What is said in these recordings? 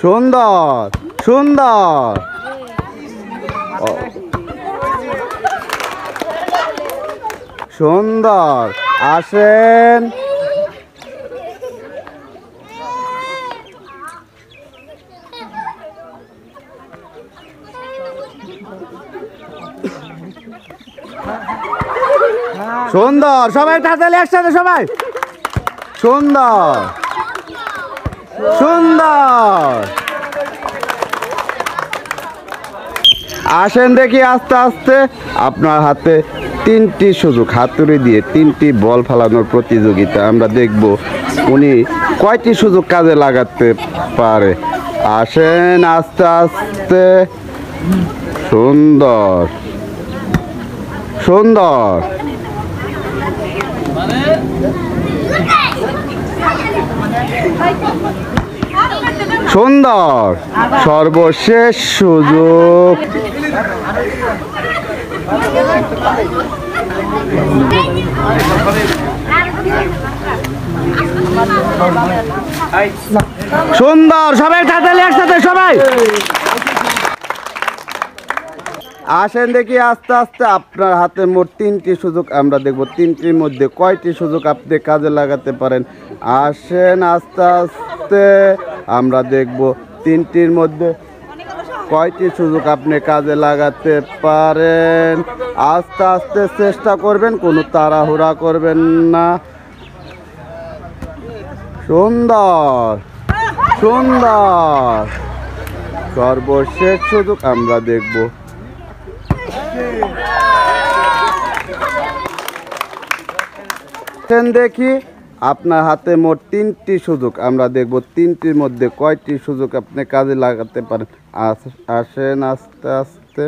সুন্দর সুন্দর সুন্দর আসেন। সুন্দর সবাই তাড়াতাড়ি একসাথে সবাই সুন্দর সুন্দর আসেন দেখি আস্তে আস্তে আপনার হাতে তিনটি সুযোগ হাতুড়ি দিয়ে তিনটি বল ফেলানোর প্রতিযোগিতা আমরা দেখব উনি কয়টি সুযোগ কাজে লাগাতে পারে। আসেন আস্তে আস্তে সুন্দর সুন্দর সুন্দর সর্বশেষ সুযোগ সুন্দর সবাই তাড়াতাড়ি একসাথে সবাই আসেন দেখি আস্তে আস্তে আপনার হাতে মোট তিনটি সুযোগ আমরা দেখব তিনটির মধ্যে কয়টি সুযোগ আপনি কাজে লাগাতে পারেন। আসেন আস্তে আস্তে আমরা দেখব তিনটির মধ্যে কয়টি সুযোগ আপনি কাজে লাগাতে পারেন। আস্তে আস্তে চেষ্টা করবেন, কোনো তাড়াহুড়া করবেন না। সুন্দর সুন্দর সর্বশেষ সুযোগ আমরা দেখব। দেখি আপনার হাতে মোট তিনটি সুযোগ আমরা দেখব তিনটির মধ্যে কয়টি সুযোগ আপনি কাজে লাগাতে পারেন। আসেন আস্তে আস্তে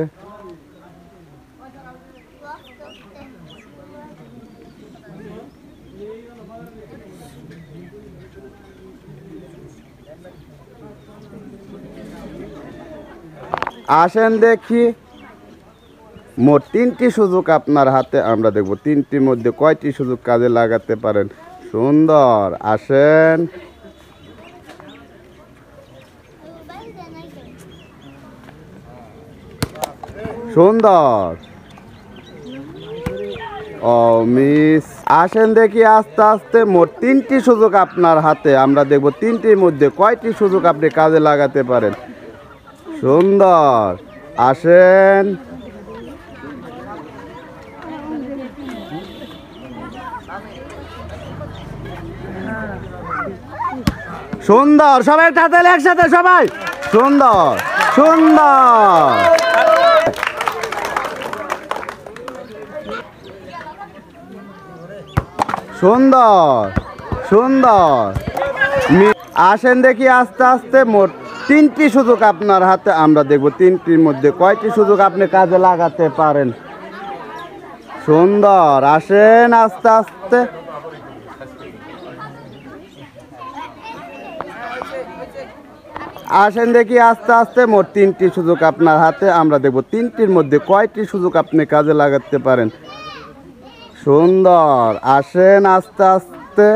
আসেন দেখি মোট তিনটি সুযোগ আপনার হাতে আমরা দেখব তিনটির মধ্যে কয়টি সুযোগ কাজে লাগাতে পারেন। সুন্দর আসেন সুন্দর ও মিস আসেন দেখি আস্তে আস্তে মোট তিনটি সুযোগ আপনার হাতে আমরা দেখব তিনটির মধ্যে কয়টি সুযোগ আপনি কাজে লাগাতে পারেন। সুন্দর আসেন সুন্দর সবাই তাড়াতাড়ি একসাথে সবাই সুন্দর সুন্দর সুন্দর সুন্দর আসেন দেখি আস্তে আস্তে মোট তিনটি সুযোগ আপনার হাতে আমরা দেখব তিনটির মধ্যে কয়টি সুযোগ আপনি কাজে লাগাতে পারেন। সুন্দর আসেন আস্তে আস্তে আসেন দেখি আস্তে আস্তে মোট তিনটি সুযোগ আপনার হাতে আমরা দেখব তিনটির মধ্যে কয়টি সুযোগ আপনি কাজে লাগাতে পারেন। সুন্দর আসেন আস্তে আস্তে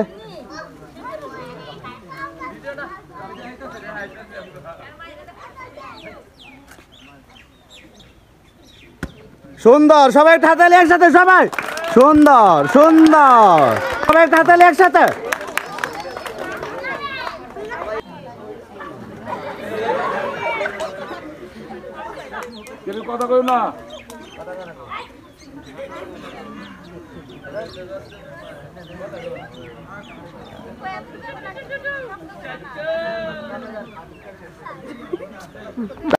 সুন্দর সবাই তাড়াতাড়ি একসাথে সবাই সুন্দর সুন্দর সবাই তাড়াতাড়ি একসাথে কথা কই না